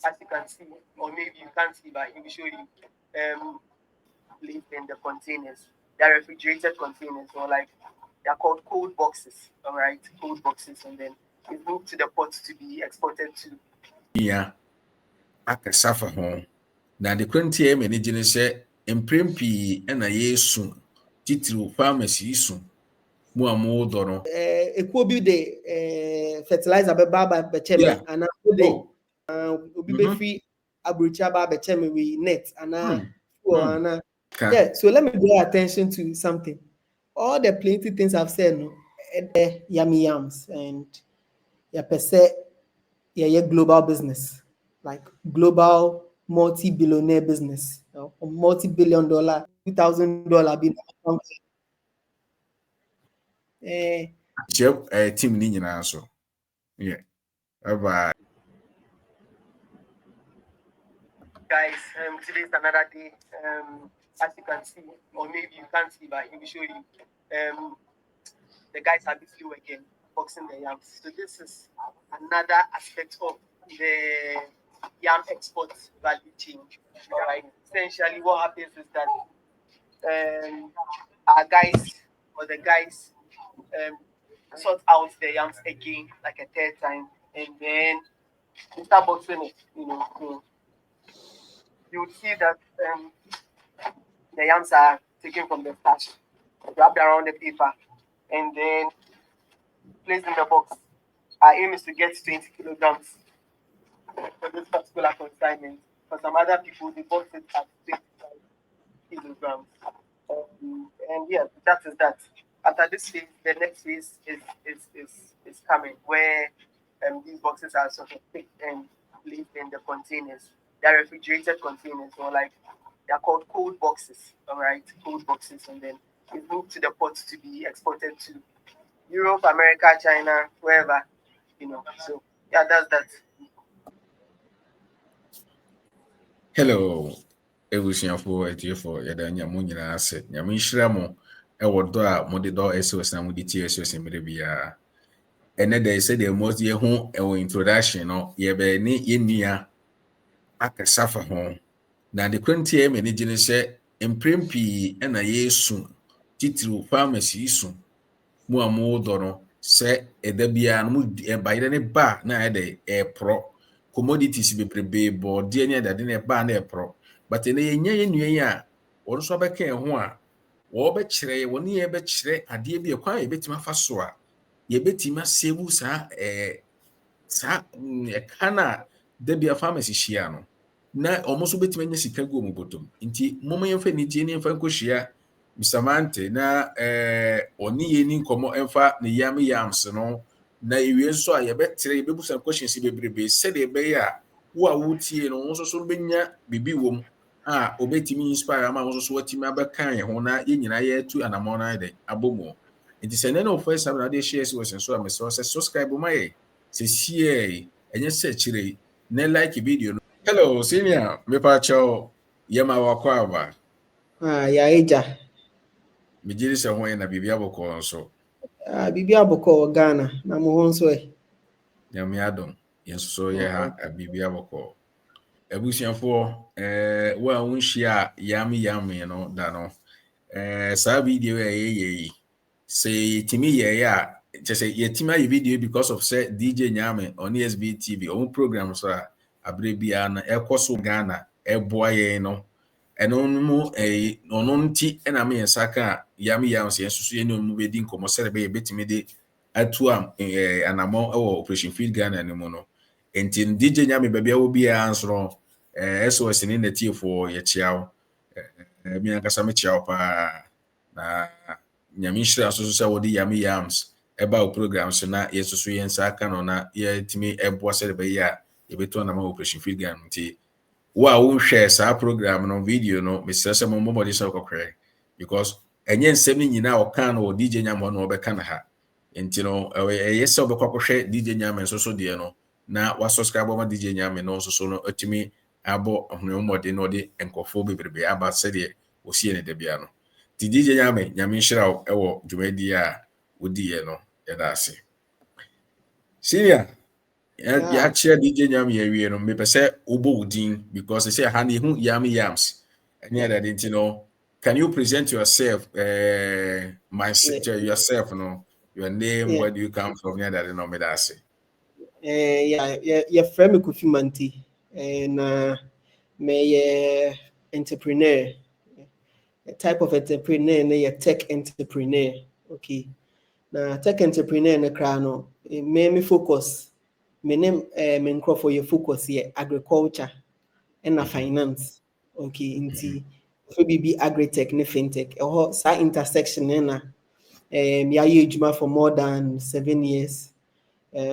as you can see, or maybe you can't see, but he will show you, placed in the containers. They're refrigerated containers, or like they're called cold boxes. All right, cold boxes, and then it's moved to the port to be exported to. Yeah, akasafa home. Now the quantity many genese imprempi and a yesu titru pharmacy soon. Mo dono. Ekuo bi de fertilizer be baba be cheme and obi be free abrocha ba be cheme we net and yeah. So let me draw attention to something. All the plenty things I've said, no, yummy yams and per se, global business, like global multi-billionaire business, multi-billion-dollar, $2,000 team ni nyina so. Yeah. Bye. Guys, today's another day. As you can see, or maybe you can't see, but he will show you. The guys are busy again, boxing the yams. So this is another aspect of the yam export value chain. All right. Essentially, what happens is that our guys or the guys sort out the yams again, like a third time, and then we start boxing it. So you would see that the yams are taken from the stash, wrapped around the paper, and then placed in the box. Our aim is to get 20 kilograms for this particular consignment. For some other people, they bought it at 25 kilograms. And yeah, that is that. After this phase, the next phase is coming, where these boxes are sort of picked and placed in the containers. They're refrigerated containers, or like they're called cold boxes. All right, cold boxes, and then it's moved to the port to be exported to Europe, America, China, wherever, So yeah, that's that. Hello. Ebusiafo etiefo yada nyamu nyina ase. Nyamu nhira mo ewodo a mode do SOS na mode tie SOS mere bia. Ene dey say the most ye hu ewo introduction no ye be ni yenua akasafa ho. Na the quantity many gene say imprempi na yesu titru pharmacy so. Mo do no se edabia no mu bayire ne ba na ede pro commodities bebrebe bo de ne ade ne ba na pro but ene yenya yenua a wo so beka ho a wo be kire wo ne ye be kire ade bi kwan ye betima fa so a ye betima sebu sa kana de bia pharmacy hia no na omoso betima nya sika go mu botom nti momo yemfa ni tie ne mfa nkohia Misamante na oni yeni nkomo emfa ne yams no na ewie so a ye betre ye bebusa questions bebrebe se de be ya wo a wotie no won so benya bibi wom a obetimi inspire ama won so watimi abekan ye ho na ye nyina ye tu anamon na de abomo nti se ne no first time na de share so so a me so subscribe ma ye se share enye se chire ne like video no. Hello senior me pa cho yema wakwa aba ya eja Mijiri se ho na bibia boko nso. Bibia boko Ghana na mo ho nso Nyame adom. Yenso ye ha bibia boko. Ebusiafo wa wonhia yam no da no. Sa video ye say timi ye ya just say ye tima ye video because of say DJ Nyame on ESB TV on program so abrebia na ekoso Ghana eboye no eno mu ono nti na me nsaka yam se susu ye no mu bedi nkomo sere be betimi de atu anamo operation field Ghana ne mu no enti DJ Nyame babia wo bia ansoro SOS ni natifo ye chiao mi ankasa me chiao pa na Nyame nhira so se wodi yams eba o program so na yesusu ye nsaka no na ye timi eboa sere be ya ye beto anamo operation field Ghana nti wa won share sa program no video no me sese mo body so kokre because enye nsem ni nyina o kan no DJ Nyame no obeka na ha enti no yese obekwa kohwe DJ Nyame so de no na wa subscribe ma DJ Nyame no so no atimi abo ahunumode no de enkofo bebrebe aba sede osie ne de bia no ti DJ Nyame nhira ewo dwumadi a wodi ye no yeda ase senior Yeah, share DJ Yam here, no, me per se Obo Udin, because they say handy who yummy yams. And yeah, that didn't know. Can you present yourself, yourself, no, your name, where do you come from? Yeah, that no me that say. Yeah, friend me Kofi Manti, and me entrepreneur. A type of entrepreneur, na tech entrepreneur. Okay. Now tech entrepreneur na krano. Me focus. Me name me for your focus here agriculture and finance. Okay, inti so be agri-tech ne fintech. Sa intersection na ya ejuma for more than 7 years. Yeah,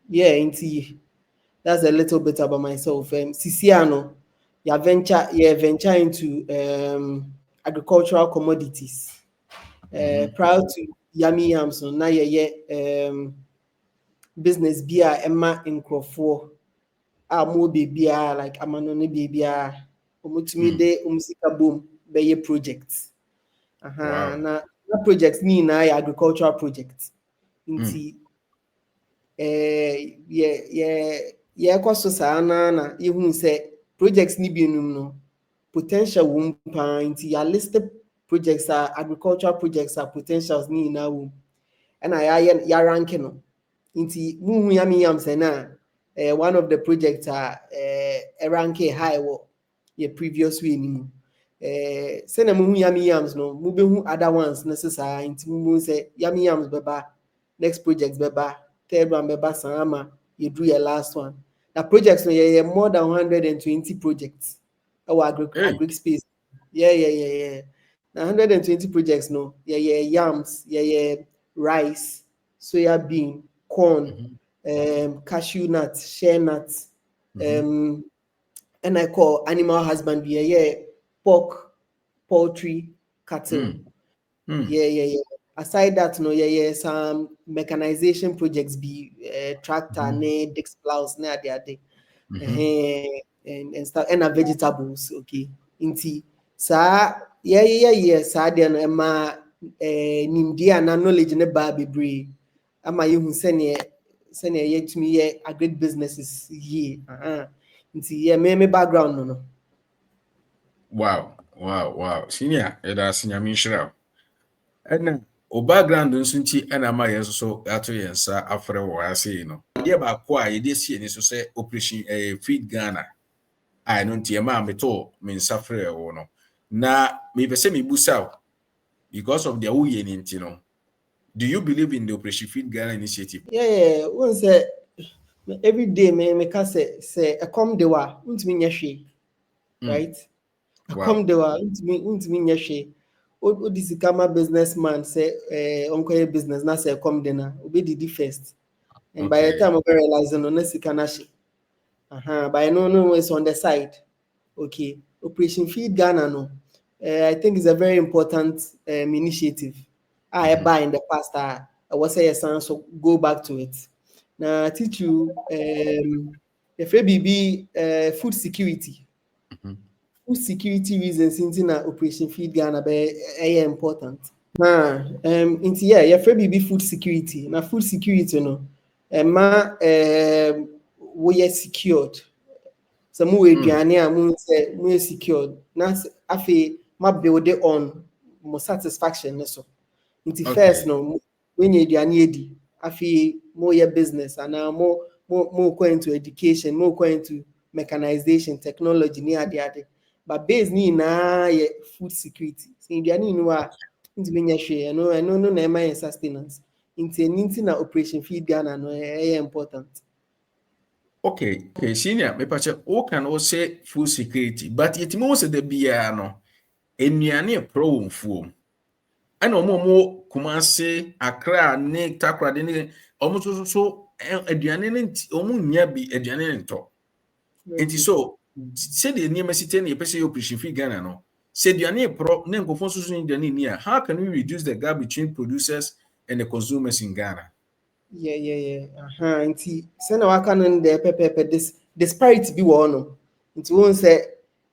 inti that's a little bit about myself. Sisiano, venture into agricultural commodities. Prior to Yummy Yams, so now business beer Emma in Crawford. More baby like Amanone baby umutumi de umsika boom be projects. Wow. Na projects ni na agricultural projects. Inti so na ehun say projects ni bienum no potential won pa inti ya listed projects are agricultural projects are potentials ni na won and ya ranking no inti muhu yam say na one of the projects are rank high your previous way ni mu say na muhu yams no mu behu other ones necessary inti mu say yams beba next projects beba third one beba sama you do your last one. The projects no more than 120 projects our agric space. Yeah. 120 projects no yams, rice, soya bean, corn, cashew nuts, shea nuts, and I call animal husbandry, pork, poultry, cattle. Yeah. Aside that, no, some mechanization projects be tractor, disc plows, and stuff, and vegetables. Okay, inti sa sa then ma nimdia na knowledge ne ba bebre ama yehu sene yetumi a great businesses here. Inti me background no. Wow. Senior, that's Nyame Nhyira. And o background nso nti na ma yɛn so ato yɛn nsa afrɛ wɔ ase no. Deɛ baako a yɛde sie ni so sɛ operation feed Ghana. I no nti ma meto me nsa frɛ wɔ no. Na me pɛ sɛ me busa because of the woyɛ ni nti no. Do you believe in the Operation Feed Ghana initiative? Yeah. Once every day me can say a come de wa untimi nyehwe. Right? A come de wa untimi nyehwe. O this kama businessman say onko business na say come de na obi didi first. And by the time I realize no na sika na she. But no it's on the side. Okay. Operation Feed Ghana no. I think it's a very important initiative. I buy in the past. I was say so go back to it. Now teach you the BB food security. Food security reasons in Operation Feed Ghana be important. Into BB food security. Now food security no we secured. So mu aduane a mu secured. Na afi ma build it on mo satisfaction so. Inti first no when you aduane edi afi mo your business and more go into education, more go into mechanization, technology ni ade. But base ni na food security. So aduane no a inti menya hwe no na my sustenance. Inti na Operation Feed Ghana no important. Okay, senior, me pache o can o say food security, but it mo say the bia no enuane pro mfuom. Ana omo Kumasi, Accra, ne Takra de ne omo so aduane ne omo nya bi aduane ne nto. Enti so say the near city na pese Operation Feed Ghana no. Say aduane pro ne nkofo so aduane ni a, how can we reduce the gap between producers and the consumers in Ghana? Yeah. Inti send waka no the pepe this disparity bi wo no. Inti won say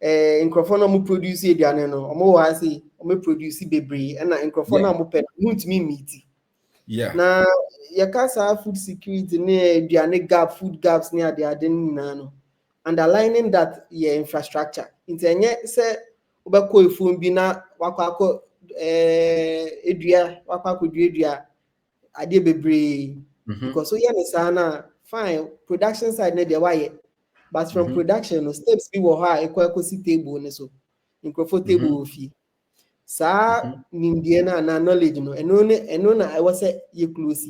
nkrofo no mo produce aduane no, omo wa say omo produce bebre na nkrofo no mo pe ntumi meet. Yeah. Na yɛka food security ne aduane gap, food gaps ne ade nyinaa no. Underlining that infrastructure. Nti enye sɛ wobɛkɔ efuom bi na wakɔ edua adeɛ bebree. Because so ne saa na fine production side ne deɛ wayɛ. But from production no steps bi wɔ hɔ a ɛkɔsi table ne so. Nkrɔfo table wɔ fie. Saa nimdeɛ na knowledge no ɛno na ɛwɔ sɛ yɛ close.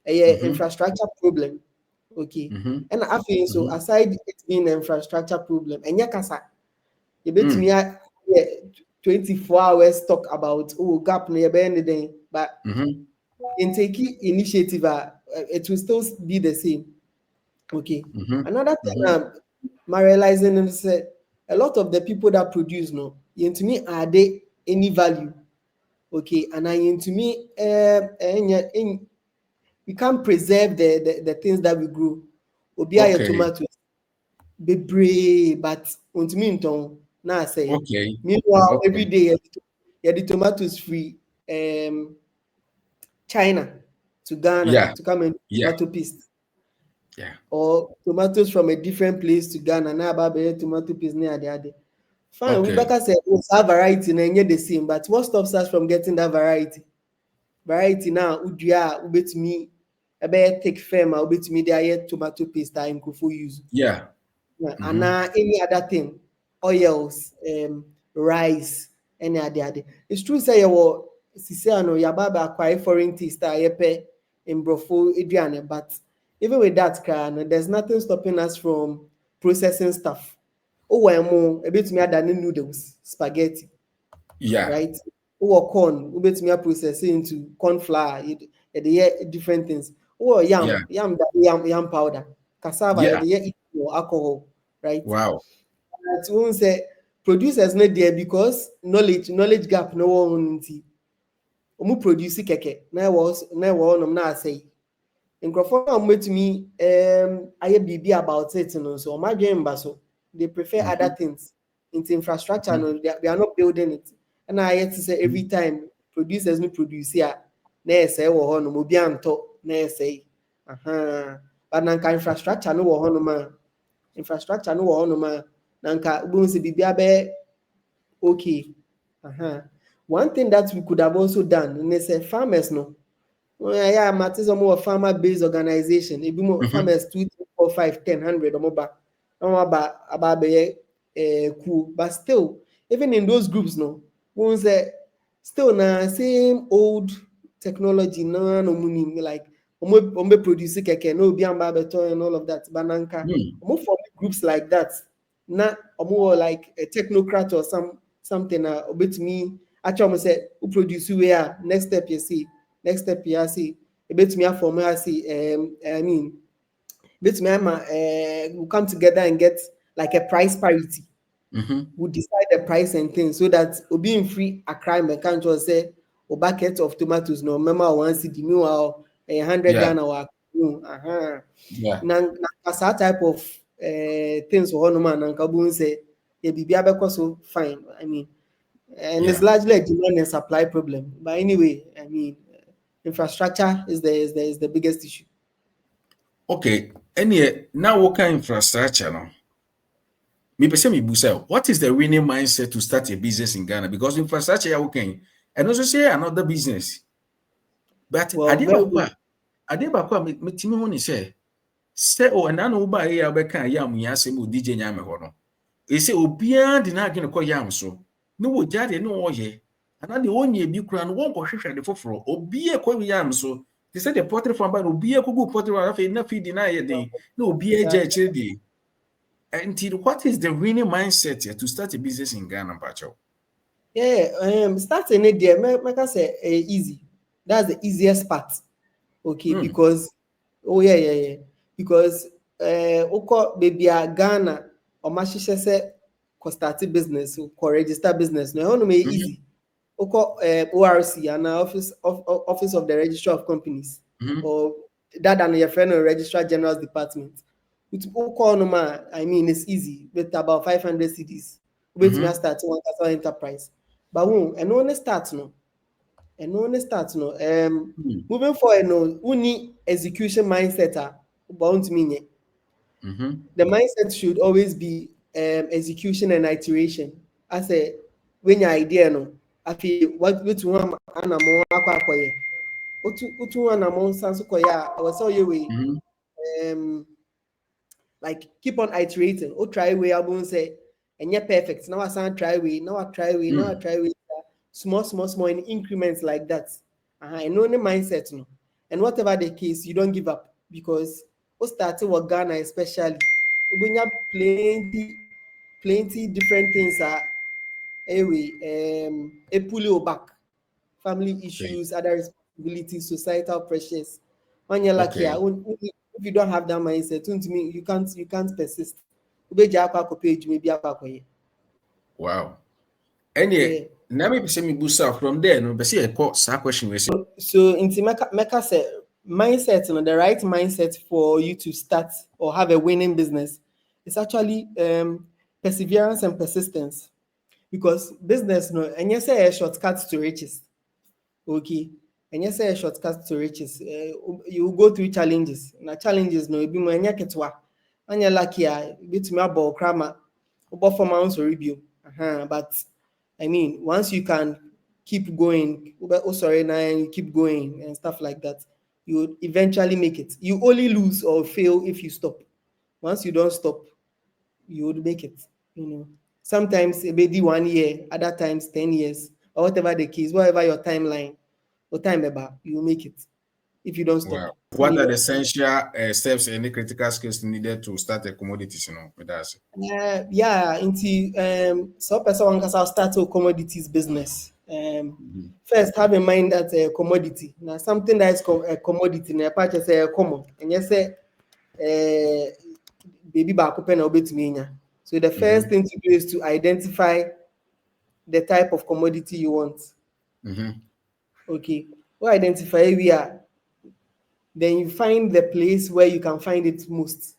Ɛyɛ infrastructure problem. Okay. And after so aside it being an infrastructure problem, and yakasa, you bet me 24 hours talk about gap near anything, but in taking initiative, it will still be the same. Okay. Another thing I'm realizing is a lot of the people that produce to me are they any value? Okay, and to me we can't preserve the things that we grow. Obia okay. Tomatoes bebree, but untumi ntɔn na say. Okay. Meanwhile, every day the tomatoes free China to Ghana to come and tomato paste. Yeah. Or tomatoes from a different place to Ghana. Now about tomato paste near the other. Fine, okay. Rebecca said our variety na the same, but what stops us from getting that variety? Variety now, udria ubetumi ebe take firm ubetumi dey tomato paste that nkrofo use. Yeah. And any other thing, oils, rice, any other. It's true say you sisano yababa acquire foreign taste yepe in brofo ediane, but even with that, there's nothing stopping us from processing stuff. Oh, a bit me add noodles, spaghetti. Yeah. Right. Or corn, a bit me process into corn flour, different things. Or yam powder, cassava, alcohol. Right. Wow. That won't say producers not there because knowledge gap no one produce keke. Na say. Nkrofo am metumi aye bibi about it so my so they prefer other things into infrastructure no they are not building it and I yet to say every time producers no produce here na say wo ho no obi anto na say but nanka infrastructure no wo ho no ma nanka ubu se bibia be okay one thing that we could have also done is say farmers no yeah, Matis more farmer-based organization. If you farmers 2, 3, 4, 5, 10, 100 or more about cool. But still, even in those groups, no, one say still na same old technology, no money like produce keke, no be and all of that. Bananka, for groups like that, na more like a technocrat or something. Obet me, actually, say who produce where next step you see. Next step, you see, a bit me for me, I mean, bit me, we'll come together and get like a price parity. We'll decide the price and things so that we'll be in free a crime. I can't just say a bucket of tomatoes, no, remember one city, meanwhile, 100 Ghana or now, that type of things for one man and Kabun say, yeah, be so fine. I mean, and it's largely a demand and supply problem. But anyway, I mean, infrastructure is the biggest issue. Okay, and now what kind of infrastructure now? What is the winning mindset to start a business in Ghana? Because infrastructure okay, and also say another business. But Adebakwa me timi ho ni say and I know ba ya be kan yam yasem odije nyame ho no. E say obia de na agene ko yam so. No wo jade no wo ye. Ana de onye bi kura no won ko hwehwe de foforo. Obia ko yam so. They say the poultry farm ba no obia ko go poultry farm afa na feed na ye den. No obia ja chiri. Until what is the winning mindset here to start a business in Ghana, Pacho? Yeah, starting it there, make I say easy. That's the easiest part. Okay, because because oko baby Ghana or mashisha say ko start business or register business. No, no easy. Oko ORC and office of the Registrar of Companies or that and your friend or Registrar General's Department. With I mean, it's easy with about 500 CDs. Wait, me start one enterprise. But and only start no. and no start no moving forward no uni execution mindset about me. The mindset should always be execution and iteration. I say when your idea no I feel what to one anamo akwakoye otu one among sanso koya I was so you like keep on iterating. Oh, try way I won't say and you're perfect. Now I sound try way, now I try way, now I try way. Small in increments like that. And no mindset no. And whatever the case, you don't give up because we started with Ghana especially. We have plenty different things are anyway, a pull you back. Family issues, other responsibilities, societal pressures. When you're like here, if you don't have that mindset, you can't persist. Wow. Anyway, now me say me boost from there. No, but see, I call question. So into Mecca said mindset, the right mindset for you to start or have a winning business is actually perseverance and persistence. Because business, no, and you say a shortcut to riches. Okay. And you say a shortcut to riches. You go through challenges. Now challenges no be more nyaketwa. And you're lucky, bit me about grammar, about 4 months or review. But I mean, once you can keep going, and you keep going and stuff like that, you would eventually make it. You only lose or fail if you stop. Once you don't stop, you would make it. Sometimes it may be 1 year, other times 10 years, or whatever the case, whatever your timeline or time about, you will make it if you don't stop. Wow. What are the essential steps and the critical skills needed to start a commodities? With us? So person can start a commodities business. First, have in mind that a commodity now something that is a commodity na purchase a common, and you say baby back open or bit me. So the first thing to do is to identify the type of commodity you want. Okay, well, identify where, then you find the place where you can find it most.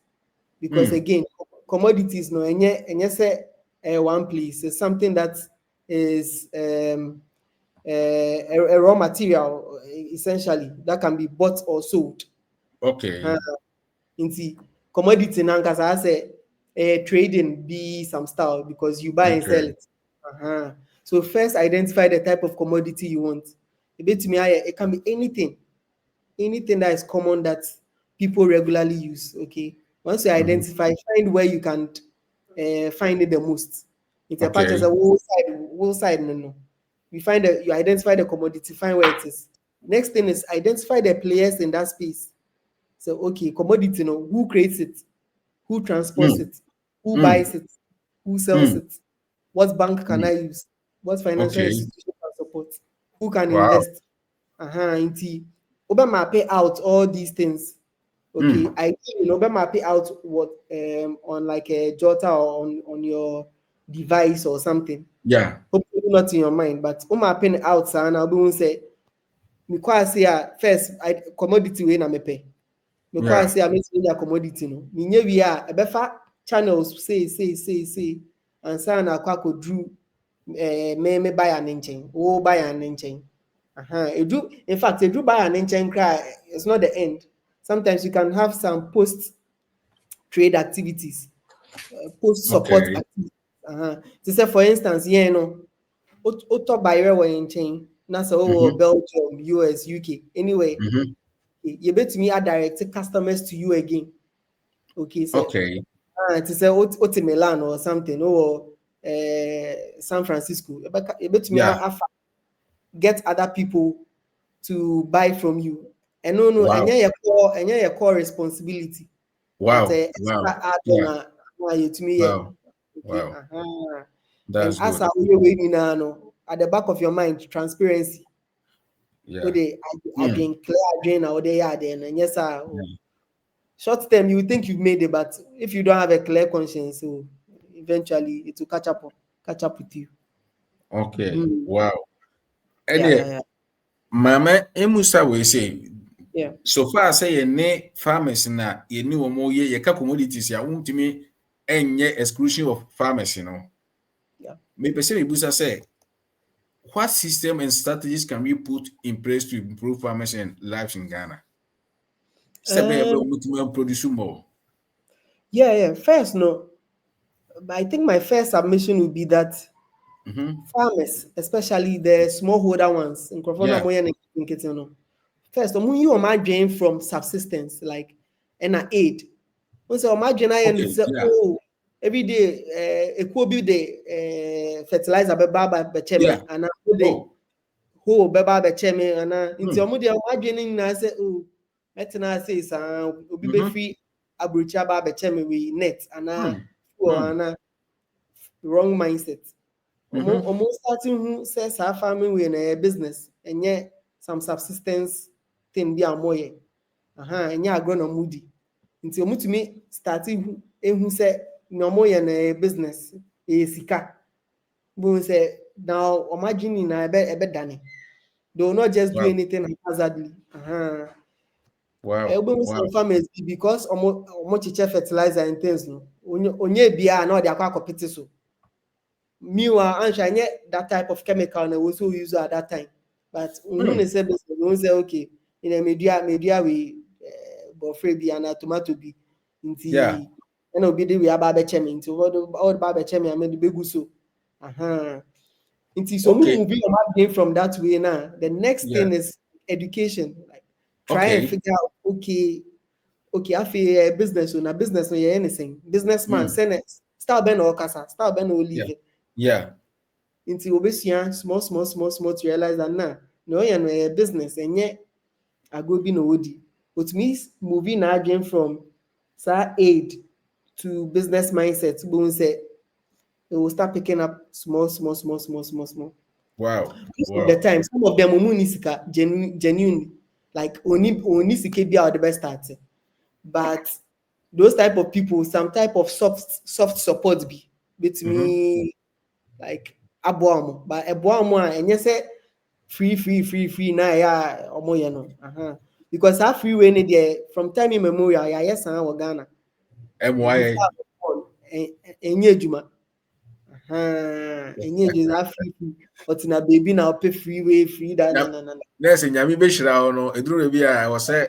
Because again, commodities no, and you say one place is something that is a raw material essentially that can be bought or sold. Okay. Into commodity now, because I say trading be some style because you buy and sell it. So first identify the type of commodity you want. It can be anything that is common that people regularly use. Okay, once you identify, find where you can find it the most. It's a purchase a whole side. No. You identify the commodity, find where it is. Next thing is identify the players in that space. So okay, commodity, who creates it, who transports it, who buys it, who sells it, what bank can I use, what financial institution can support, who can invest. Obama pay out all these things. Okay, Obama pay out what on like a Jota or on your device or something. Yeah. Hopefully not in your mind, but Obama pay out, and I'll be say, me quite say first commodity way na me pay. Me quite say I make a commodity no. Me nye we a befa channels say and say na kwa drew me buy an inching, buy an inching. In fact, if you buy an ancient cry, it's not the end. Sometimes you can have some post-trade activities, post-support activities. To say, for instance, auto buyer were in chain, NASA Belgium, US, UK. Anyway, you bet me I direct customers to you again. Okay, so to say Oti Milan or something, or San Francisco. You bet me I get other people to buy from you. And and your core responsibility. Wow. To me. Wow. That's and good. As at the back of your mind, transparency. Yeah. Again, clear out there, and yes, sir. Short term, you think you've made it, but if you don't have a clear conscience, so eventually it will catch up with you. Okay. Wow. And Mama Emusa will say, so far say ne farmers na ye ni omo ye ka commodities ya wuntimi enye exclusion of farmers, Yeah. Me pese me busa say what system and strategies can we put in place to improve farmers and lives in Ghana? Produce more. Yeah. First, no, I think my first submission would be that farmers, especially the smallholder ones, first, you imagine from subsistence, like an aid. So imagine I say, oh, every day, a could the fertilizer becheme and who beba becheme and into imagining I say, oh, metina says, be free abruchaba becheme we net and wrong mindset. Almost starting who says our farming we in a business and yet some subsistence thing be a moye. And ya agronomy. Until to me starting who said no more in a business is sika. But say now imagine I bet Danny. They will not just do anything haphazardly. Wow. Farmers because much fertilizer and things no. Onye bia na they are competitive. Meanwhile, and that type of chemical and also use at that time. But when say business, say okay, in a media we bofre bi and tomato bi. Nti and obi we aba chemi nti all ba chemi am the begu so. Nti so moving from that way now. The next thing is education. Like try and figure out okay, I feel business or business no anything. Businessman send start ben or kasa, start ben or leave. Into obesua small to realize that no a business and yet I go be no woody. Which means moving again from aid to business mindset. Boom say it will start picking up small. Wow. Most of the time, some of them unisika genuine like only sika be out the best start. But those type of people, some type of soft support be with me like aboamo, but aboamo and you say free na ya omo no. Because that free way there from time immemorial ya yes and Ghana. MYA. Enye juma. Enye juma free. But na baby now pay free that na. Nurse nyame be hira no eduru bi a wo se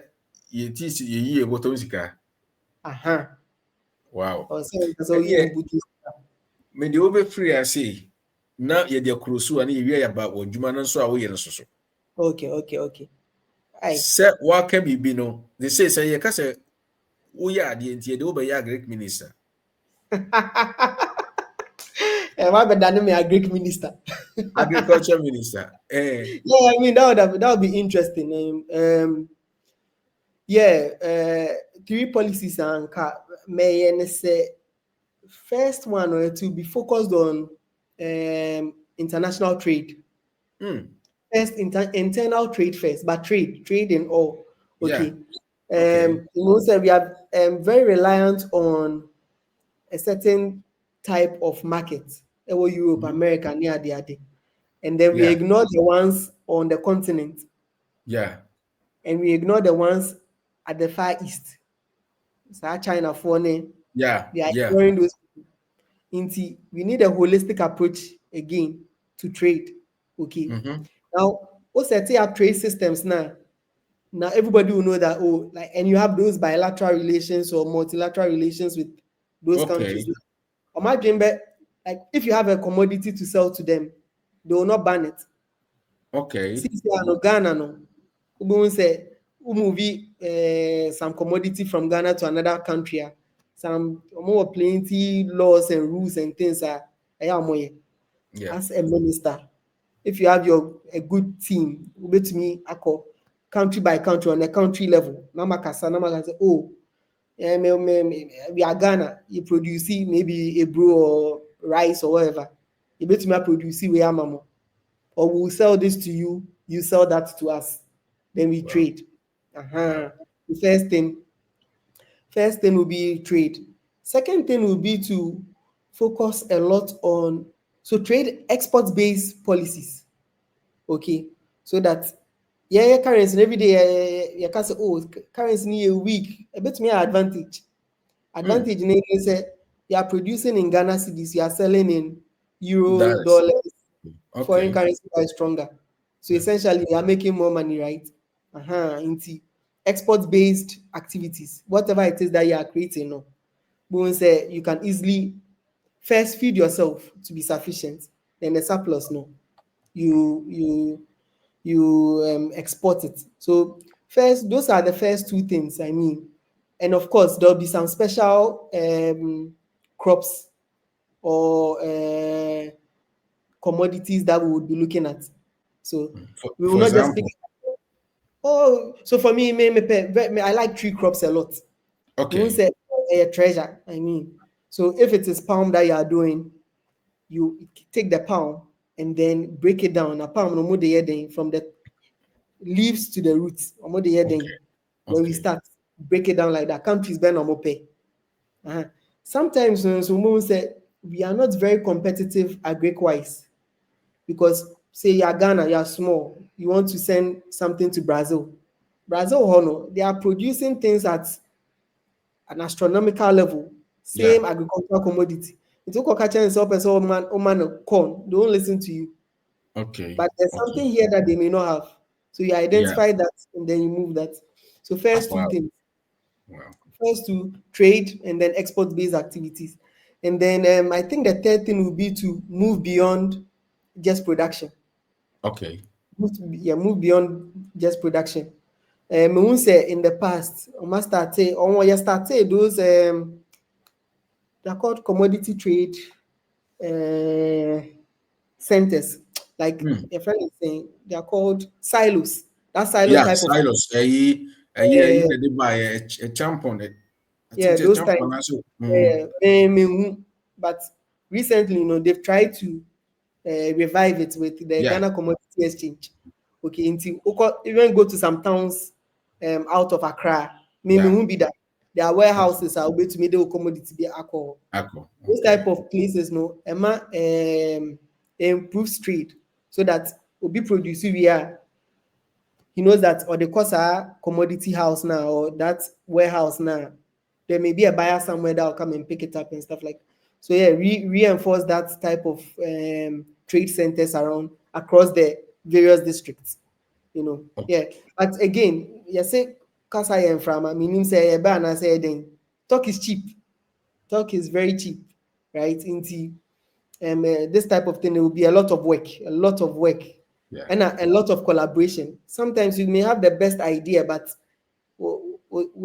ye tisi ye yi ebotom sika. Wow. So ye butu. Me de obe free ase na ye de krosu ani ye wi ya ba wodwuma no so a wo ye no so. Okay. Se wa ka bibi no they say ye ka se wo ya de ntie de obe ya Agric Minister. Why be done me Agric Minister? Agriculture Minister. Yeah, I mean that would be interesting. Three policies and may say first one or two be focused on international trade. First internal trade first, but trade in all. Okay. You know, so we are very reliant on a certain type of market. Europe, America, near the other. And then we ignore the ones on the continent. And we ignore the ones at the Far East. So China for they are ignoring those people. We need a holistic approach again to trade. Okay. Now, what's setting up trade systems now? Now everybody will know that and you have those bilateral relations or multilateral relations with those countries. Imagine like if you have a commodity to sell to them, they will not ban it. Since you are no Ghana, no, we say we some commodity from Ghana to another country. Some more plenty laws and rules and things are as a minister. If you have a good team, with me, country by country on a country level. We are Ghana. You produce maybe a brew or rice or whatever. You bet me produce we are mamo. Or we'll sell this to you, you sell that to us. Then we trade. The first thing will be trade. Second thing will be to focus a lot on trade export-based policies. Okay, so that currency every day you can say currency a week a bit more advantage is you are producing in Ghana cedis, you are selling in euro dollars Foreign Okay. currency is stronger. So essentially, you are making more money, right? Into export-based activities, whatever it is that you are creating, no. But say you can easily first feed yourself to be sufficient, then the surplus, no, you export it. So first, those are the first two things. I mean, and of course, there'll be some special crops or commodities that we would be looking at. So we will For not just pick. example, Oh, so for me, I like tree crops a lot. We won't okay, say a treasure. I mean, so if it is palm that you are doing, you take the palm and then break it down. A palm no more from the leaves to the roots. No more okay, when we okay. start break it down like that. Countries burn no more pay. Sometimes so we won't say we are not very competitive agric wise because say you're Ghana, you're small, you want to send something to Brazil. Brazil, Hono, they are producing things at an astronomical level, Yeah. same agricultural commodity. It's okay, catch and sell person, man, corn. They won't listen to you. Okay. But there's Okay. something here that they may not have. So you Yeah. identify that and then you move that. So first two Wow. things. Wow. First to trade and then export-based activities. And then I think the third thing would be to move beyond just production. Okay. Move beyond just production. We won't say in the past, we must start or when you start those they're called commodity trade uh, centers. Like Hmm. a friend is saying, they are called silos. That silo Yeah, type of silos. uh, They buy a champ on it. I think yeah, it's a those champ times. on also. But recently, they've tried to revive it with the Yeah. Ghana Commodity Exchange. Okay, until even go to some towns out of Accra, maybe Yeah. won't be that. There are Okay. warehouses are able to make the commodity be alcohol. Aqua. Those Okay. type of places, no, Emma improves trade so that will be produce we are he knows that or the cost are commodity house now or that warehouse now. There may be a buyer somewhere that will come and pick it up and stuff like. So yeah, reinforce that type of trade centers around across the various districts. Yeah. But again, you say kasa yen from I mean say and I say then talk is cheap. Talk is very cheap, right? Into this type of thing, there will be a lot of work, Yeah. and a lot of collaboration. Sometimes you may have the best idea, but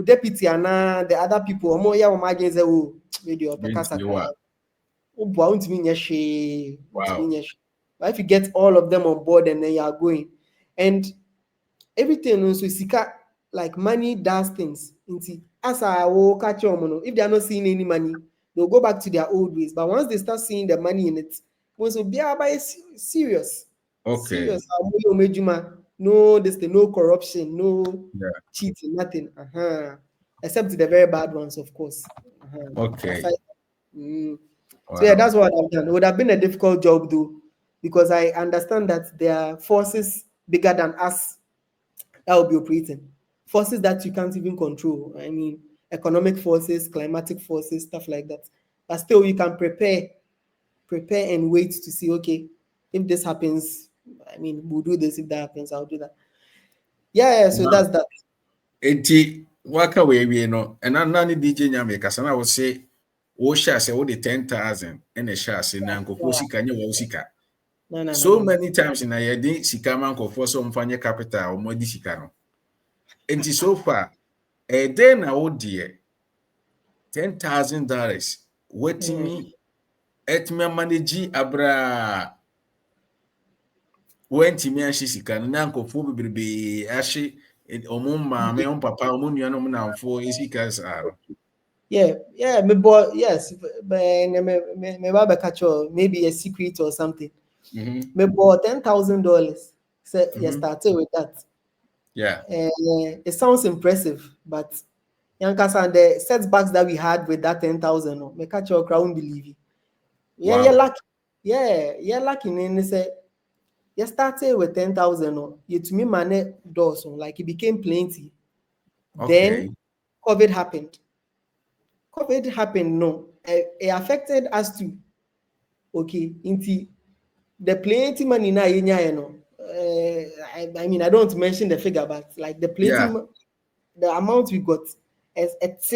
deputy and the other people, yeah, say, oh, radio, Means you are. Wow. but if you get all of them on board and then you are going, and everything also sika like money does things. As I will catch on, if they are not seeing any money, they'll go back to their old ways. But once they start seeing the money in it, once will be about serious, Okay. serious. No, this thing, no corruption, no Yeah. cheating, nothing. Except the very bad ones, of course. Okay. Aside, mm. So yeah, Wow. that's what I've done. It would have been a difficult job though, because I understand that there are forces bigger than us that will be operating. Forces that you can't even control. I mean, economic forces, climatic forces, stuff like that. But still, you can prepare and wait to see, okay, if this happens, I mean, we'll do this. If that happens, I'll do that. Yeah, so Wow. that's that. Enti waka we no and na DJ Nyame kasa na wo se wo sha se wo de 10,000 and a sha se na nkofo Yeah. sika nye wo sika. No, no, no, So no, no. many times na ye de sika man nkofo so mfanye capital o mo di sika no. Enti so far then na wo de $10,000 wetimi etimi manage abra wentimi ahye sika no na nkofo bebrebe ahye omo maame omo papa omo nua no mo namfo sika sa no. Yeah, me boy, yes, but me baba catch maybe a secret or something. Mhm. Me bought $10,000. So you Mhm. started with that. Yeah. It sounds impressive, but Yankasa and the setbacks that we had with that 10,000, no, me catch your crowd believe it. Yeah, you're Wow. lucky. Yeah, lucky. And say you started with 10,000, no, you to me money doors, no, like it became plenty. Okay. Then COVID happened. COVID happened, no, it affected us too. Okay, into the plenty money now, you know. I mean, I don't want to mention the figure, but like the plenty, the amount we got, it's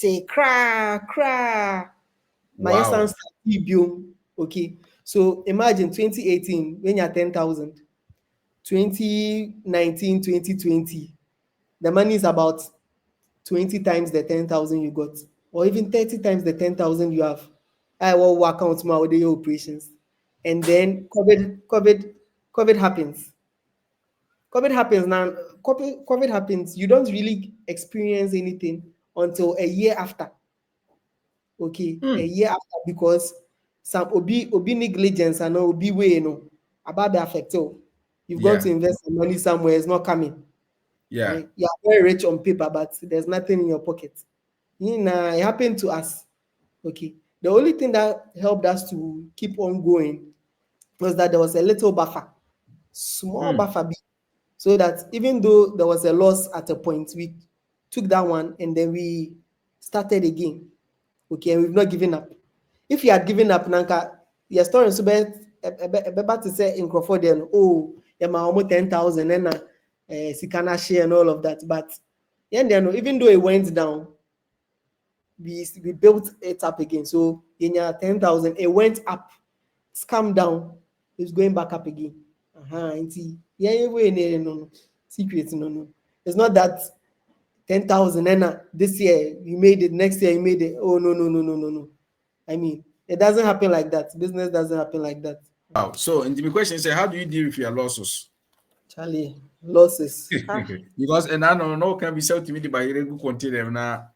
a cra. My son's okay. So imagine 2018 when you're 10,000, 2019, 2020, the money is about 20 times the 10,000 you got, or even 30 times the 10,000 you have. I will work out my day operations, and then COVID happens. COVID happens now. COVID happens. You don't really experience anything until a year after. Okay, a year after, because some obi negligence and obi way about the affect you. You've gone to invest some money somewhere, it's not coming. Yeah. You are very rich on paper, but there's nothing in your pocket. It happened to us. Okay. The only thing that helped us to keep on going was that there was a little buffer, small buffer, so that even though there was a loss at a point, we took that one and then we started again. Okay, and we've not given up. If you had given up, Nanka, your story so about to say in Crawford, oh, you're almost 10,000 and Sikana share and all of that. But even though it went down, we built it up again. So in your 10,000, it went up, it's come down, it's going back up again. Secret, no. It's not that 10,000 and this year you made it, next year you made it. Oh no. I mean, it doesn't happen like that. Business doesn't happen like that. Wow. So, and the question is, how do you deal with your losses? Charlie, losses. Because and I don't know can be sold to me by regular container now.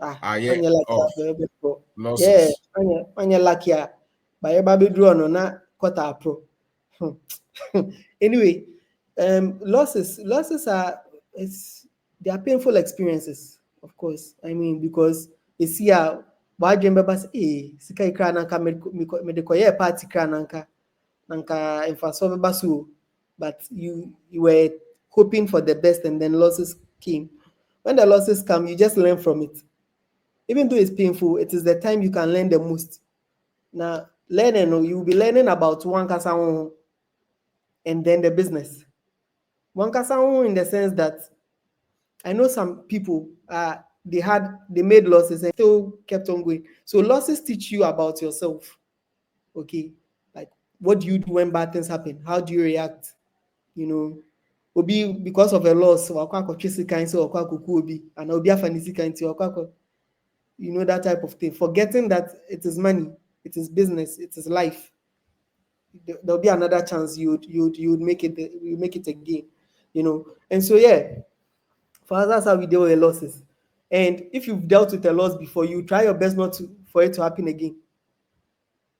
Yeah, losses. Yeah, when you're lucky, by your baby draw no na quarter pro. Anyway, losses are they are painful experiences, of course. I mean, because you see how why dream babas sika ikra nanka me de koye party kra nanka infaso babasu, but you were hoping for the best and then losses came. When the losses come, you just learn from it. Even though it's painful, it is the time you can learn the most. Now, learning, you will be learning about one kasa and then the business. One kasa in the sense that I know some people they made losses and still kept on going. So losses teach you about yourself. Okay, like what do you do when bad things happen? How do you react? Will be because of a loss or that type of thing. Forgetting that it is money, it is business, it is life. There'll be another chance you'd make it again, And so for us, that's how we deal with losses. And if you've dealt with a loss before, you try your best not for it to happen again.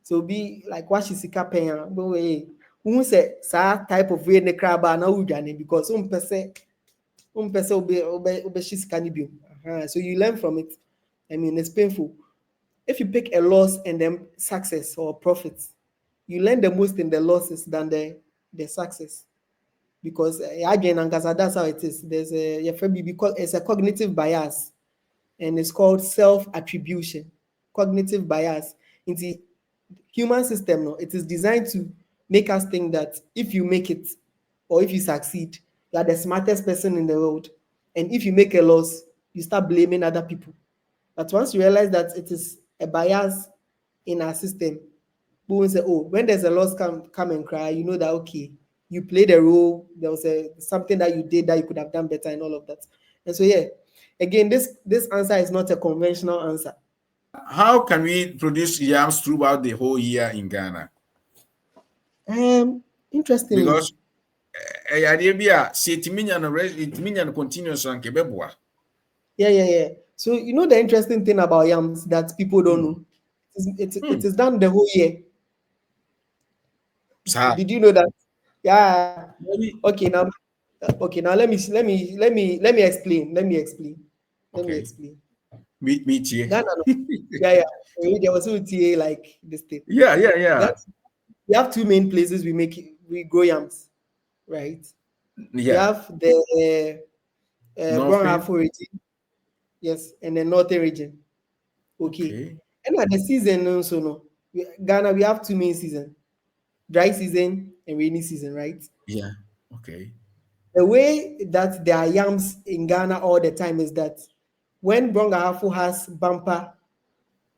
So be like what she paying, but who say type of way the crab now because so you learn from it. I mean, it's painful. If you pick a loss and then success or profits, you learn the most in the losses than the success. Because again, that's how it is. There's it's a cognitive bias, and it's called self-attribution. Cognitive bias. In the human system, no, it is designed to make us think that if you make it or if you succeed, you are the smartest person in the world. And if you make a loss, you start blaming other people. But once you realize that it is a bias in our system, we will say, oh, when there's a loss, come and cry, you know that, okay, you played a role, there was something that you did that you could have done better and all of that. And so, again, this answer is not a conventional answer. How can we produce yams throughout the whole year in Ghana? Interestingly. Because continuous on Kebebwa. Yeah. So the interesting thing about yams that people don't know, it is done the whole year. Did you know that? Yeah. Okay, now let me explain. Let me explain. Meet you. Ghana, yeah. There was like this thing. Yeah. We have two main places we grow yams, right? We have the Brown region, yes, and the northern region. Okay. And at the season also, Ghana, we have two main seasons. dry season and rainy season, right? Yeah. Okay. The way that there are yams in Ghana all the time is that when Brongahafo has bumper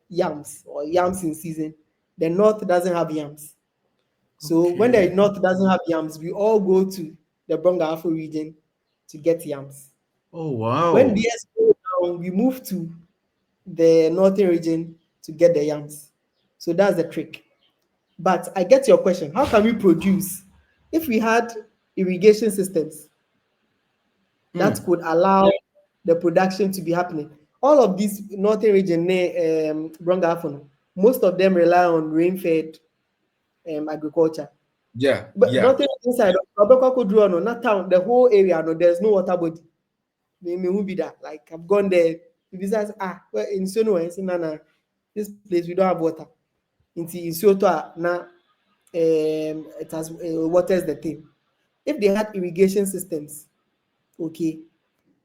yams or yams in season, the north doesn't have yams. So when the Okay. north doesn't have yams, we all go to the Brongahafo region to get yams. Oh When wow. BS go down, we move to the northern region to get the yams. So that's the trick. But I get your question. How can we produce if we had irrigation systems that could allow the production to be happening? All of these northern region, Brongahafo, most of them rely on rain-fed agriculture. Yeah. But Yeah. nothing inside Robeko could draw no, not town, the whole area, no, there's no water body. Me who be that? Like I've gone there. If says, well in Sono and Nana, this place we don't have water. In Soto now it has waters the thing. If they had irrigation systems, okay,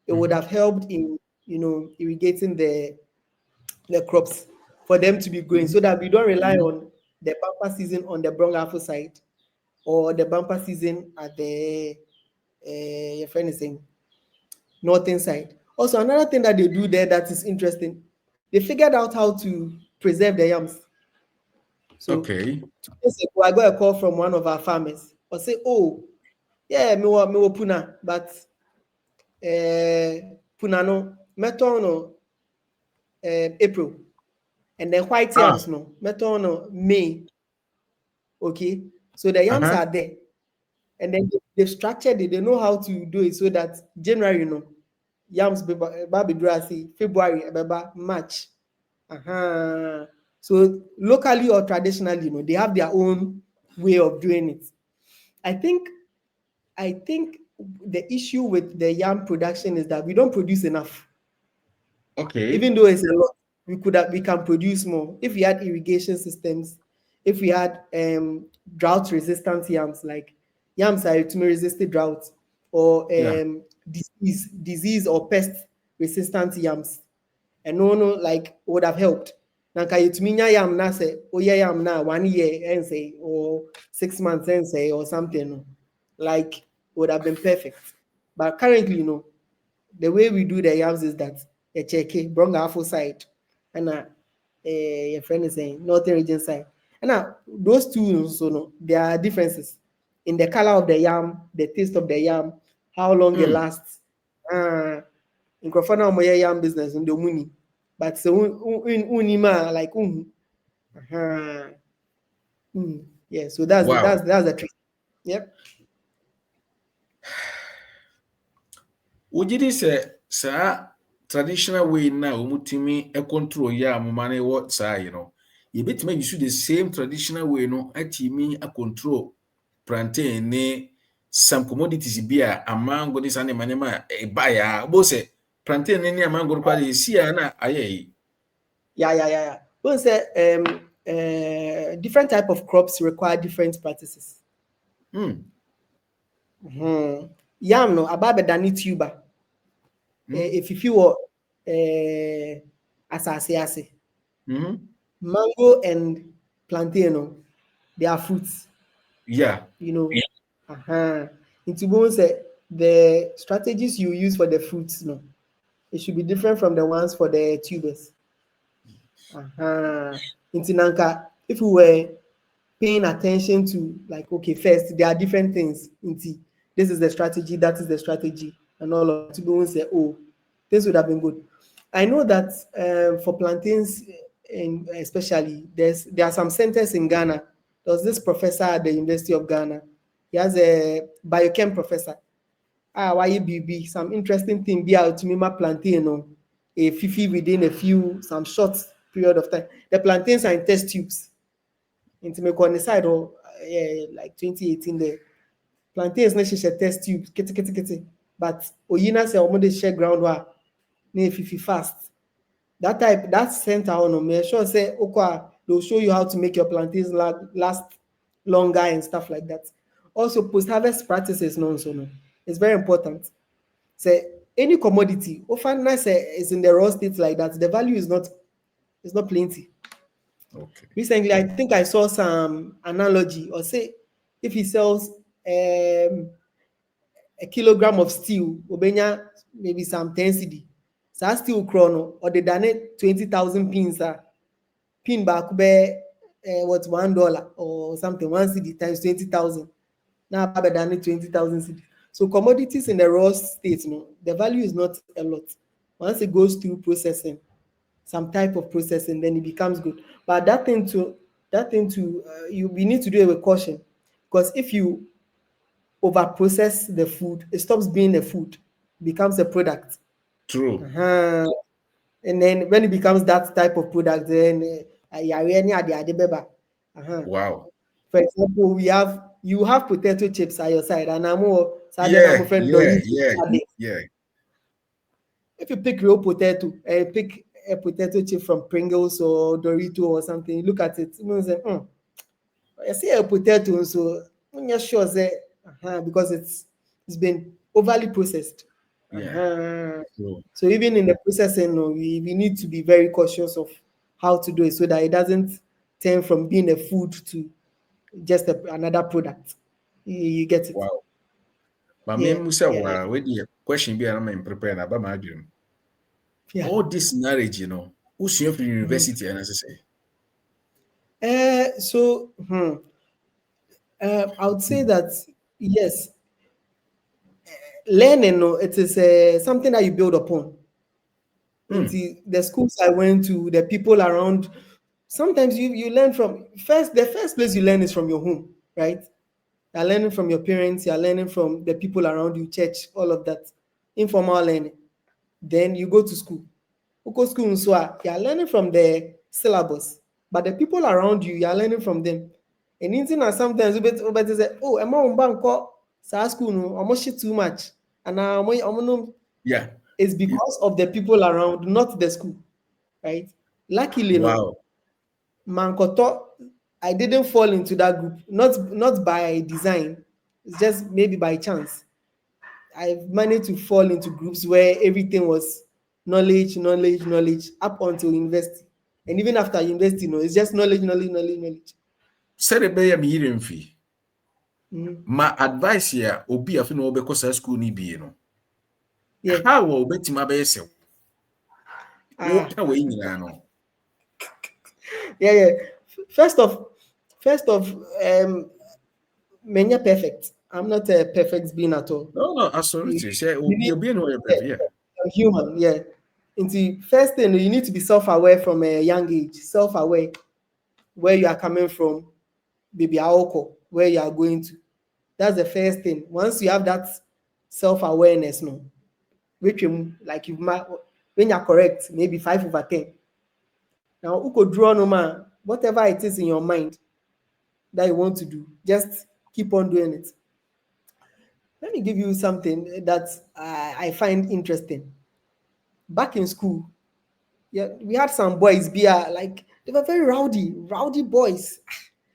it would have helped in irrigating the crops for them to be growing so that we don't rely on the bumper season on the Brongahafo side or the bumper season at the your friend is saying northern side. Also, another thing that they do there that is interesting, they figured out how to preserve the yams. So Okay. 2 days ago, I got a call from one of our farmers. I say, oh, yeah, me wa puna, but puna no, meton no April, and then white yams no, meton no May. Okay, so the yams are there. And then they've structured it. They know how to do it so that January, yams baby February, March. So locally or traditionally, they have their own way of doing it. I think the issue with the yam production is that we don't produce enough. Okay. Even though it's a lot, we can produce more if we had irrigation systems, if we had drought resistant yams, like yams are to resistant drought, or disease or pest resistant yams, and no like would have helped. Nanka yetminya yam na say yam na 1 year and say or 6 months and say or something, like would have been perfect. But currently, the way we do the yams is that a check Brongahafo side and your friend is saying northern region side. And now those two, so no, there are differences in the color of the yam, the taste of the yam, how long it lasts. In Crofana Moya yam business in the money. But so unima like yeah, so that's the trick. Yep. Would you say, sir, traditional way now, mutimi a control ya money what say, you bet me you should the same traditional way, no, at me a control plantain, ne some commodities beer, a mango this animal, a buyer, both say plantain any a mango quality, see, Anna, aye. Yeah. Well, say different type of crops require different practices. Yam no ababe dani tuber. If you asase. Mango and plantain, they are fruits. Yeah. Into bones say the strategies you use for the fruits, it should be different from the ones for the tubers. Into nanka, if we were paying attention to like, okay, first there are different things. Into this is the strategy, that is the strategy, and all of to go and say, oh, this would have been good. I know that for plantains, especially, there are some centers in Ghana. There was this professor at the University of Ghana. He has a biochem professor. Why BB? Some interesting thing be out to me my plantain, a fifi within some short period of time. The plantains are in test tubes. Into me on the side or like 2018 there. Plantains na share test tubes, kete. But oyina say omo share ground wa na fifi fast. That center on me sure say okwa they'll show you how to make your plantains last longer and stuff like that. Also post-harvest practices no. It's very important. Say any commodity, often is in the raw state like that, the value is not plenty. Okay. Recently, I think I saw some analogy or say If he sells a kilogram of steel, obenya maybe some 10 cedi. So steel chrono or the dane 20,000 pins pin back be what $1 or something, 1 cedi times 20,000. Now about dane 20,000 cedi. So commodities in the raw state, the value is not a lot. Once it goes through processing, some type of processing, then it becomes good. But that thing we need to do it with caution, because if you over process the food, it stops being a food, becomes a product. True. And then when it becomes that type of product, then Wow. For example, you have potato chips at your side, and Yeah. If you pick real potato, pick a potato chip from Pringles or Dorito or something, look at it, you say, I see a potato, so I'm not sure say, because it's been overly processed. So even in the processing, we need to be very cautious of how to do it so that it doesn't turn from being a food to just another product. You get it? Wow. But me Musa, with the question be I'm prepared about my dream. All this knowledge, who's from university, and as I say. I would say that yes, learning, it is something that you build upon. The schools I went to, the people around, sometimes you learn from the first place you learn is from your home, right? You're learning from your parents, you're learning from the people around you, church, all of that, informal learning. Then you go to school. You go to school, so you're learning from the syllabus, but the people around you, you're learning from them. And internet sometimes you better say, oh, I'm on bank school, no, almost shit too much. And Yeah. It's because of the people around, not the school, right? Luckily, wow. Mankoto, I didn't fall into that group, not by design, it's just maybe by chance. I've managed to fall into groups where everything was knowledge up until university. And even after university, it's just knowledge. Said a bay me hearing fee. My advice here will be a fin because school need be, Yeah. How will bet my base? What away, Yeah. First of, many are perfect. I'm not a perfect being at all. No, absolutely. You'll be perfect. I'm human, yeah. Into first thing, you need to be self-aware from a young age. Self-aware where you are coming from, baby Aoko, where you are going to. That's the first thing. Once you have that self-awareness, which like when you're correct, maybe 5/10. Now, who could draw whatever it is in your mind that you want to do, just keep on doing it. Let me give you something that I find interesting. Back in school, we had some boys like they were very rowdy boys.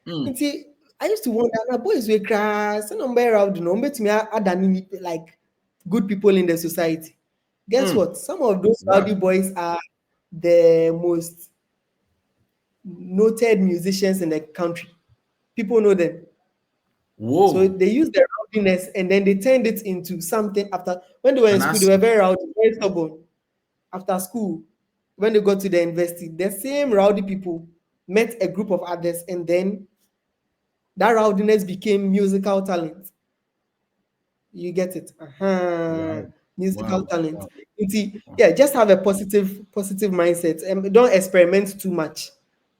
See, I used to wonder, boys were crass, and I'm very rowdy, like good people in the society. Guess what? Some of those rowdy boys are the most noted musicians in the country. People know them. Whoa. So they use their rowdiness and then they turned it into something after. When they were in school, they were very rowdy, very stubborn. After school, when they got to the university, the same rowdy people met a group of others, and then that rowdiness became musical talent. You get it? Wow. Musical talent. Wow. Yeah, just have a positive mindset and don't experiment too much.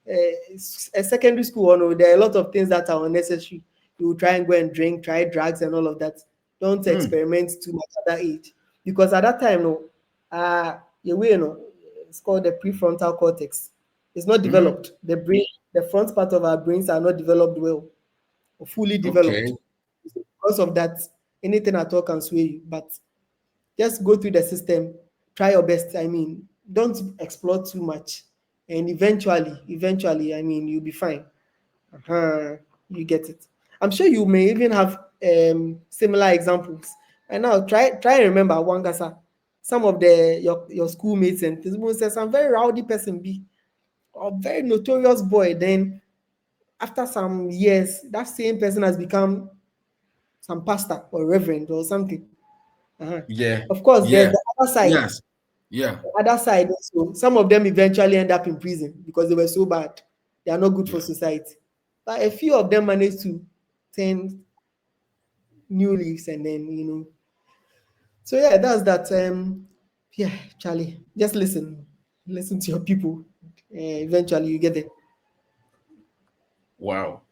A secondary school, there are a lot of things that are unnecessary. You will try and go and drink, try drugs and all of that. Don't experiment too much at that age, because at that time, it's called the prefrontal cortex. It's not developed. The brain, the front part of our brains are not developed well or fully developed. Okay. Because of that, anything at all can sway you. But just go through the system, try your best. Don't explore too much, and eventually, you'll be fine. You get it. I'm sure you may even have similar examples. And now try and remember Wangasa. Some of your schoolmates and things. Some very rowdy person be, or very notorious boy. Then after some years, that same person has become some pastor or reverend or something. Yeah. Of course, there's the other side. Yes. Yeah. The other side, so some of them eventually end up in prison because they were so bad. They are not good for society. But a few of them managed to turn new leaves and then. So yeah, that's that. Yeah, Charlie, just listen to your people. Eventually, you get there. Wow.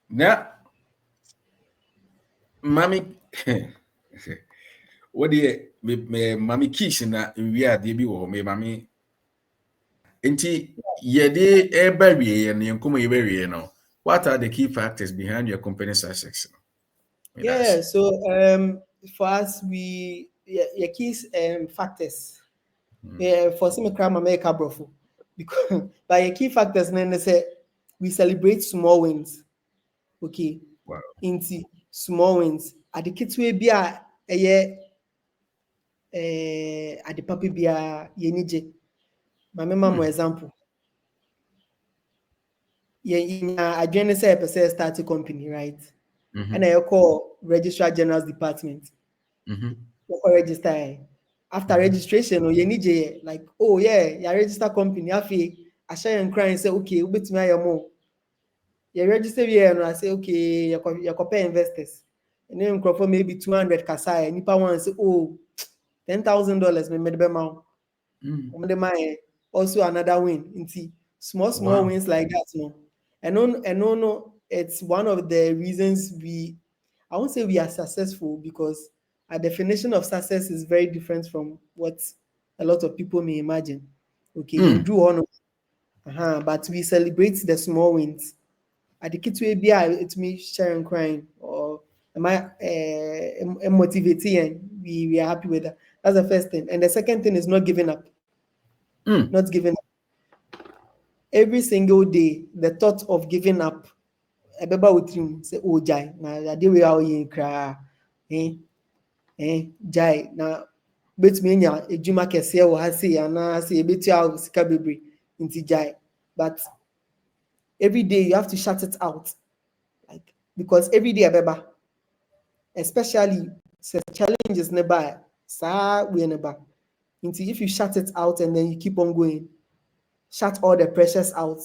Now, mommy, what do you, me mommy kiss na we are debi wo me mommy. Enti yede eba wie ne nkomo yebe wie no. What are the key factors behind your company's success? Yeah, so for us, your key factors. Yeah, for some crime America brofo. Because but your key factors then they say we celebrate small wins. Okay. Wow. Into small wins. At the kids we be at the papi be a yenije. My mama example. Yeah, I joined say a starting company, right? And I call Registrar General's Department. Register. After registration, or you need like, oh yeah, you register company. I share and cry and say, okay, wait me more. You register here and I say, okay, you compare investors. And then for maybe 200 kasai. And nipa one say, oh, $10,000 me made the also another win. Into small wins like that, no. And no, it's one of the reasons I won't say we are successful because our definition of success is very different from what a lot of people may imagine. Okay, you do honor, but we celebrate the small wins. At the kids will be it's me sharing crying or am I motivating? We are happy with that. That's the first thing. And the second thing is not giving up. Not giving up. Every single day, the thought of giving up. I remember with him say, "Oh, Jai, now the way how you cry, Jai, now bet me nya ejuma kese wo ha say ana say ebetu a sika bebre into Jai." But every day you have to shut it out, like because every day abeba, especially say challenges nearby, sa we never. Into if you shut it out and then you keep on going, shut all the pressures out.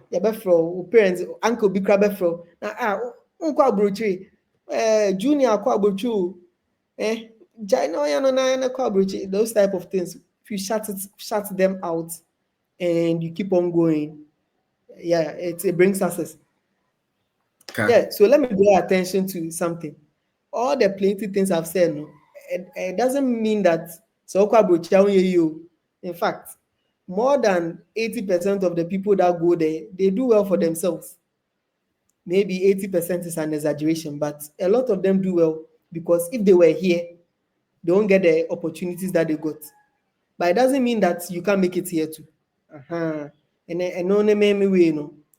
Your parents, uncle be crab fro. Uncle abrochi, junior quabrochu, those type of things. If you shut them out and you keep on going, yeah, it brings success. Yeah, so let me draw attention to something. All the plenty things I've said, no, it doesn't mean that so you. In fact, more than 80% of the people that go there, they do well for themselves. Maybe 80% is an exaggeration, but a lot of them do well because if they were here, they won't get the opportunities that they got. But it doesn't mean that you can't make it here too. And only way,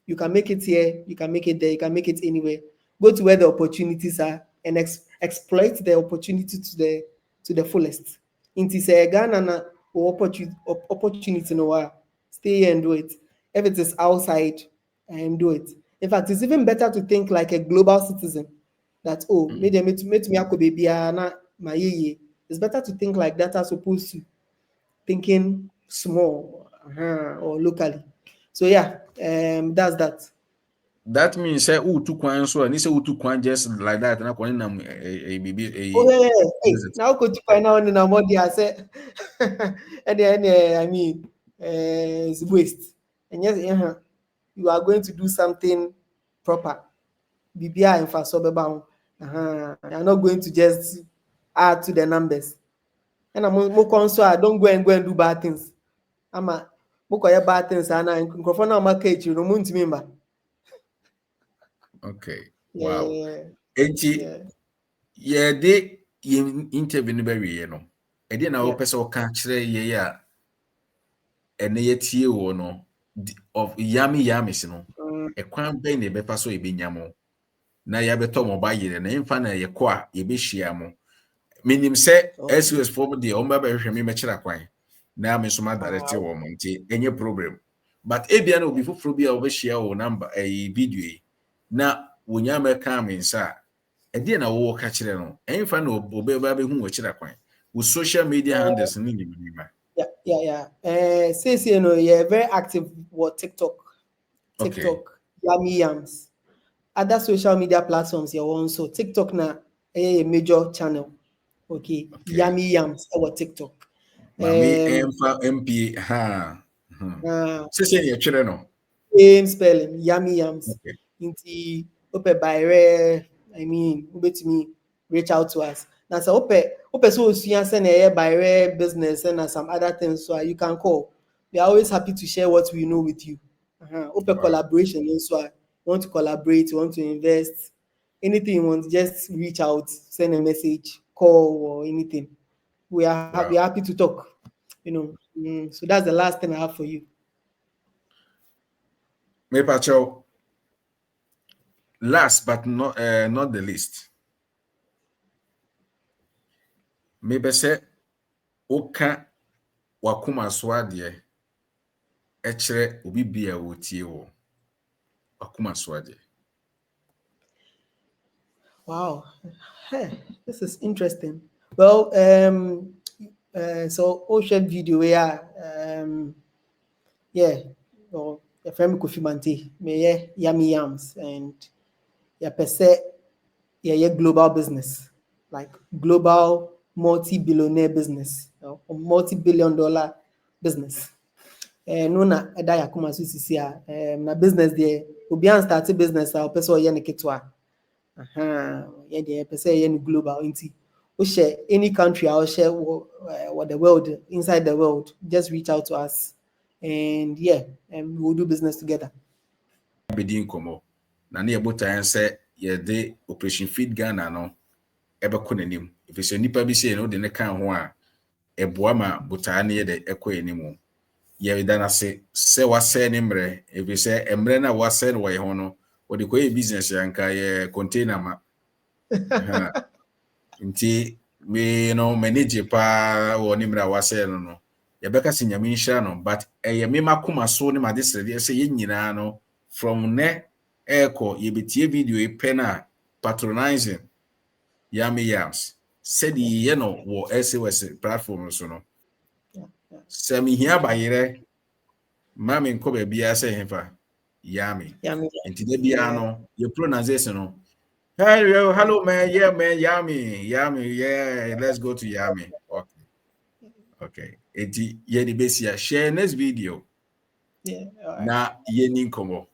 you can make it here, you can make it there, you can make it anywhere. Go to where the opportunities are and exploit the opportunity to the fullest. Into say Ghana opportunity no, stay here and do it. If it is outside, and do it. In fact, it's even better to think like a global citizen. That maybe it's better to think like that as opposed to thinking small or locally. So yeah, that's that. That means say to kwan so and say to kwan just like that na kwan na now go to find out in Amodi I say and then I mean it's waste. And yes, you are going to do something proper. BBI and for you're not going to just add to the numbers. And I'm more concerned, I don't go and do bad things. I'm a bad things and I microphone on my cage, you know, member. Okay. Yeah, Wow. Yeah, they interview very no. E dey na wo pese o ka kire ye ya ene ye tie wo no of yami no. E kwan ben na e befa so e benyamo. Na ya beto mo ba yire na imfa na ye ko a ye be hia mo. Minim se SOS form de o mba be hwehwe me kira kwan. Na me so ma direct wo mo nti enye problem. but ebia no be foforo bi a obehia wo number video na wonya meka me nsa e dey na wo ka kire no enfa na obeba be hu wo kire kwan wo social media handles ni nyima. Say you know, you're very active with TikTok, Okay. Yummy Yams, other social media platforms you're on. So TikTok na a major channel. Okay. Yummy Yams or TikTok. Mami MP say you no. Same spelling, Yummy Yams. Okay. Inti ope by rare. I mean, me reach out to us. Now so ope so send by rare business and some other things, so you can call. We are always happy to share what we know with you. Open collaboration, so you want to collaborate, you want to invest, anything you want, just reach out, send a message, call or anything. We are happy to talk. You know, so that's the last thing I have for you. Me pacho, last but not the least. Maybe say oka wakuma so ade kire obi bia wotie wo wakuma so ade. Wow, hey, this is interesting. Well, so ocean video well, your friend Kofi Mante, me Yummy Yams, and per se, global business, like global multi-billionaire business, or multi-billion-dollar business. No na eda yakuma so sisi na business there. Obi an start business a person ye ne ketwa. Yeah, the person global into share any country or share what the world inside the world. Just reach out to us, and we'll do business together. Bedin komo na ne ebotan se ye de operation feed Ghana no ebeko nanim if say nipa bi say no de ne kan ho a eboa ma botan ne ye de ekọ enimu ye dana se wase ne mre if say emre na wase no ye ho no wo de koye business yanka ye container ma nti me no manage pa wo ni mra wase no ye beka se nyame nhira no but ye me makoma so ne made srede se ye nyina no from ne eko ye betie video e pena patronizing Yummy Yams said ye no wo SOS platform so no semi hia bayere mami nko be bia se hefa Yummy nti de bia no ye pronunciation no hello man, yeah man, Yummy, yeah, let's go to Yummy. Okay. Eti ye di besia share next video. Yeah. Na ye ni nkomo.